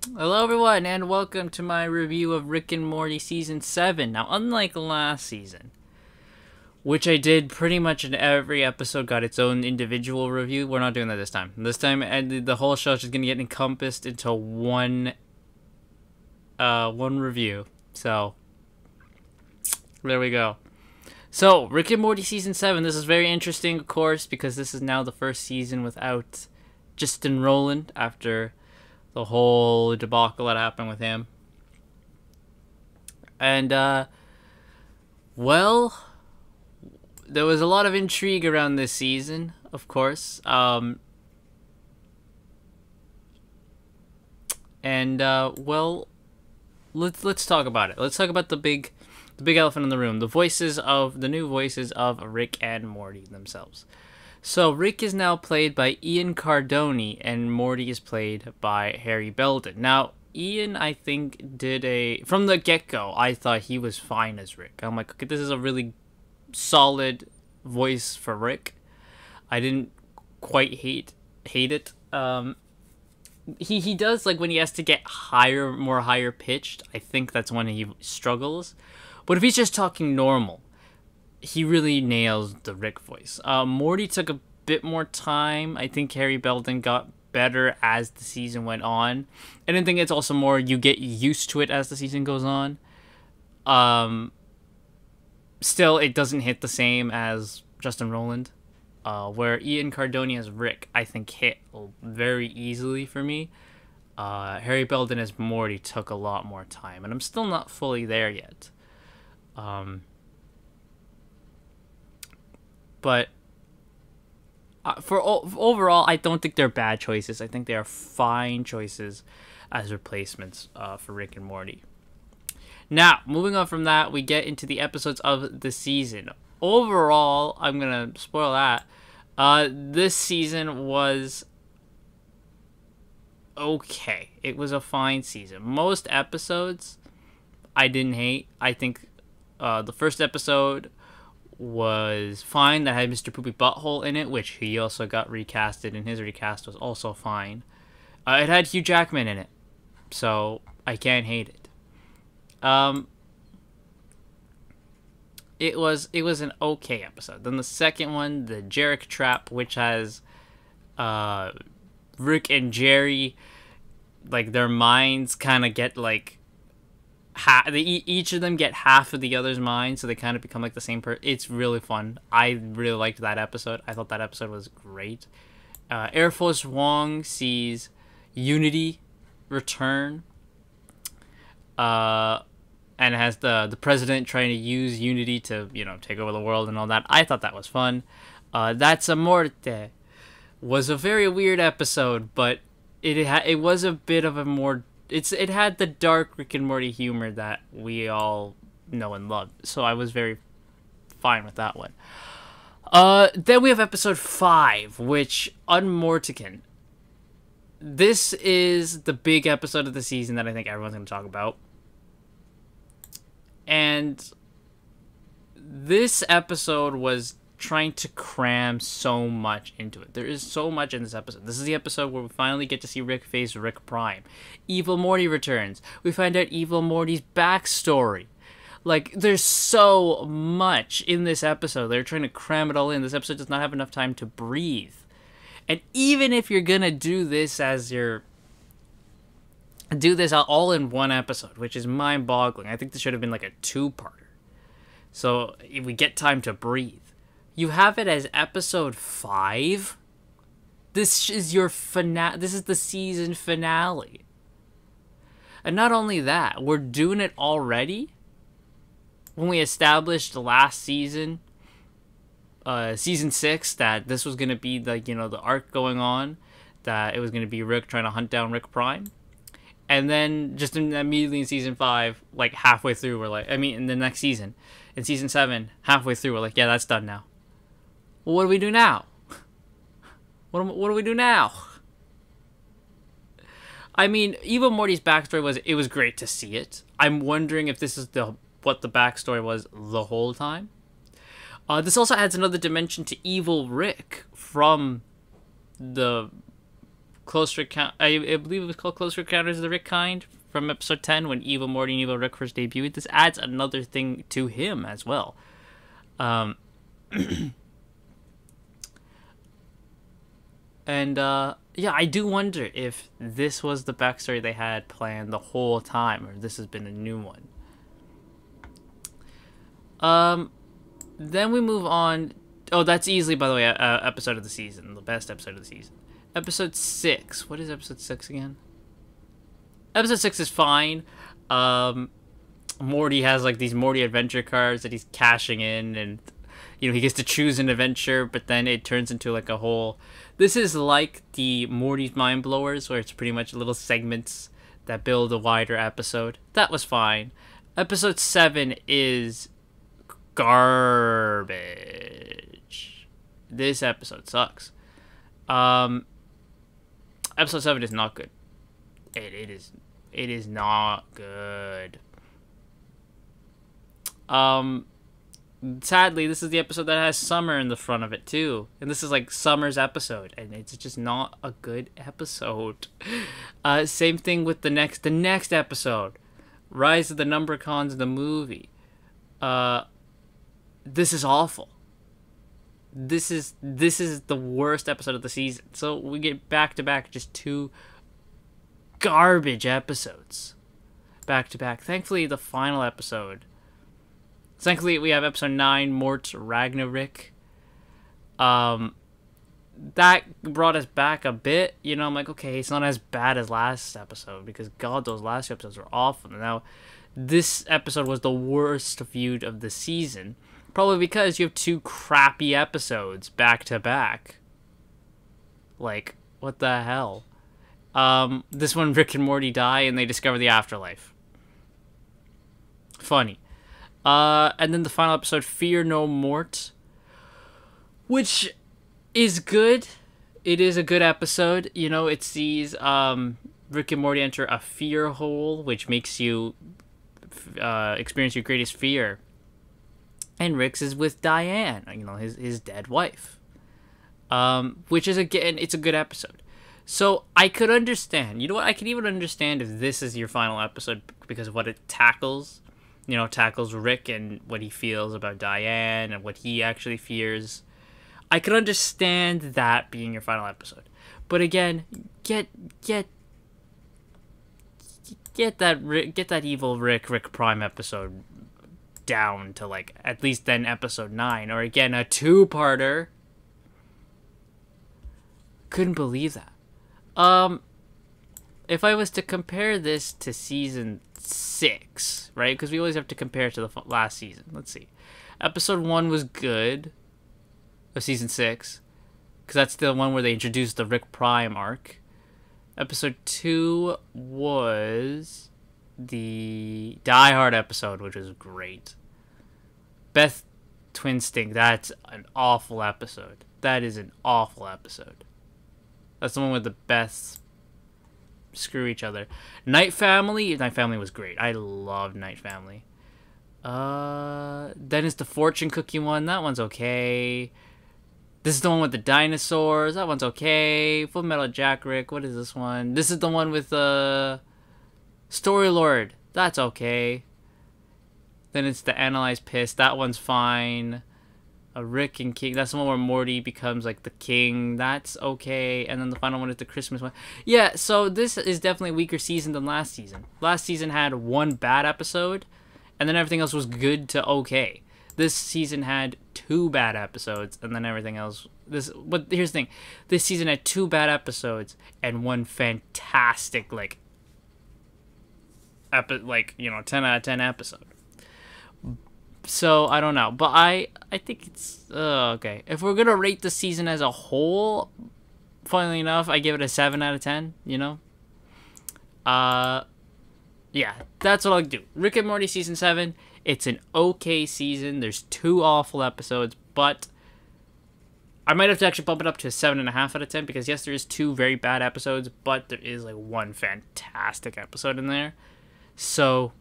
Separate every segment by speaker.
Speaker 1: Hello everyone and welcome to my review of Rick and Morty Season 7. Now, unlike last season, which I did pretty much in every episode got its own individual review, we're not doing that this time. This time, the whole show is just going to get encompassed into one review. So, there we go. So, Rick and Morty Season 7, this is very interesting, of course, because this is now the first season without Justin Roiland after the whole debacle that happened with him. And, well, there was a lot of intrigue around this season, of course. Well, let's talk about it. Let's talk about the big elephant in the room, the new voices of Rick and Morty themselves. So Rick is now played by Ian Cardoni, and Morty is played by Harry Belden. Now, Ian, I think, from the get-go, I thought he was fine as Rick. I'm like, okay, this is a really solid voice for Rick. I didn't quite hate it. He does, like, when he has to get more higher pitched, I think that's when he struggles. But if he's just talking normal, he really nails the Rick voice. Morty took a bit more time. I think Harry Belden got better as the season went on. And I think it's also more you get used to it as the season goes on. Still, it doesn't hit the same as Justin Roiland. Where Ian Cardoni as Rick, I think, hit very easily for me. Harry Belden as Morty took a lot more time. And I'm still not fully there yet. But overall, I don't think they're bad choices. I think they are fine choices as replacements for Rick and Morty. Now, moving on from that, we get into the episodes of the season. Overall, I'm going to spoil that. This season was okay. It was a fine season. Most episodes I didn't hate. I think the first episode was fine. That had Mr. Poopy Butthole in it, which he also got recasted, and his recast was also fine. It had Hugh Jackman in it, so I can't hate it. It was an okay episode. Then the second one, the Jarek Trap, which has Rick and Jerry, like, their minds kind of get like each of them get half of the other's mind, so they kind of become like the same person. It's really fun. I really liked that episode. I thought that episode was great. Air Force Wong sees Unity return, and has the president trying to use Unity to, take over the world and all that. I thought that was fun. That's a Morte was a very weird episode, but it was a bit of a more. It had the dark Rick and Morty humor that we all know and love, so I was very fine with that one. Then we have episode 5, which Unmortican. This is the big episode of the season that I think everyone's going to talk about. And this episode was trying to cram so much into it. There is so much in this episode. This is the episode where we finally get to see Rick face Rick Prime. Evil Morty returns. We find out Evil Morty's backstory. Like, there's so much in this episode. They're trying to cram it all in. This episode does not have enough time to breathe. And even if you're gonna do this all in one episode, which is mind-boggling. I think this should have been like a 2-parter. So if we get time to breathe. You have it as episode 5. This is your finale. This is the season finale. And not only that, we're doing it already. When we established last season, season 6, that this was going to be the arc going on, that it was going to be Rick trying to hunt down Rick Prime. And then just immediately in season 5, like halfway through, we're like, in the next season, in season 7, halfway through, we're like, yeah, that's done now. Well, what do we do now? What do we do now? Evil Morty's backstory was great to see it. I'm wondering if this is what the backstory was the whole time. This also adds another dimension to Evil Rick from the I believe it was called Close Encounters of the Rick Kind from episode 10 when Evil Morty and Evil Rick first debuted. This adds another thing to him as well. And yeah, I do wonder if this was the backstory they had planned the whole time, or this has been a new one. Then we move on. Oh, that's easily, by the way, episode of the season, the best episode of the season. Episode 6. What is episode 6 again? Episode 6 is fine. Morty has like these Morty adventure cards that he's cashing in, and he gets to choose an adventure, but then it turns into like a whole. This is like the Morty's Mind Blowers, where it's pretty much little segments that build a wider episode. That was fine. Episode 7 is garbage. This episode sucks. Episode 7 is not good. It is not good. Sadly, this is the episode that has Summer in the front of it too, and this is like Summer's episode, and it's just not a good episode. Same thing with the next episode, Rise of the Numbercons, the movie. This is awful. This is the worst episode of the season. So we get back to back just 2 garbage episodes, back to back. Thankfully, the final episode. Thankfully, we have episode 9, Mort's Ragnarok. That brought us back a bit. I'm like, okay, it's not as bad as last episode, because God, those last episodes were awful. Now, this episode was the worst viewed of the season, probably because you have 2 crappy episodes back to back. Like, what the hell? This one, Rick and Morty die and they discover the afterlife. Funny. And then the final episode, Fear No Mort, which is good. It is a good episode. It sees Rick and Morty enter a fear hole, which makes you experience your greatest fear. And Rick's is with Diane, his dead wife. Which is, again, it's a good episode. So I could understand. You know what? I could even understand if this is your final episode because of what it tackles. Tackles Rick and what he feels about Diane and what he actually fears. I could understand that being your final episode. But again, get that evil Rick Prime episode down to like at least then episode 9, or again a 2-parter. Couldn't believe that. If I was to compare this to season 6, right? Because we always have to compare it to the last season. Let's see. Episode 1 was good of season 6, because that's the one where they introduced the Rick Prime arc. Episode 2 was the Die Hard episode, which was great. Beth Twin Stink, that's an awful episode. That is an awful episode. That's the one with the Beths screw each other. Night Family was great. I love Night Family. Then it's the Fortune Cookie one. That one's okay. This is the one with the dinosaurs. That one's okay. Full Metal Jacket. What is this one? This is the one with Story Lord. That's okay. Then it's the Analyze Piss. That one's fine. Rick and King. That's the one where Morty becomes like the king. That's okay. And then the final one is the Christmas one. Yeah, so this is definitely a weaker season than last season. Last season had 1 bad episode, and then everything else was good to okay. This season had 2 bad episodes, and then everything else. But here's the thing: this season had 2 bad episodes and 1 fantastic 10 out of 10 episode. So I don't know, but I think it's okay. If we're gonna rate the season as a whole, funnily enough, I give it a 7 out of 10. Yeah, that's what I'll do. Rick and Morty season 7. It's an okay season. There's 2 awful episodes, but I might have to actually bump it up to a 7.5 out of 10 because yes, there is 2 very bad episodes, but there is 1 fantastic episode in there. So.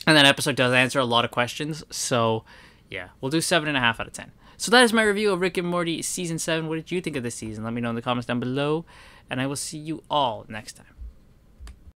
Speaker 1: And that episode does answer a lot of questions. So, yeah, we'll do 7.5 out of 10. So that is my review of Rick and Morty Season 7. What did you think of this season? Let me know in the comments down below. and I will see you all next time.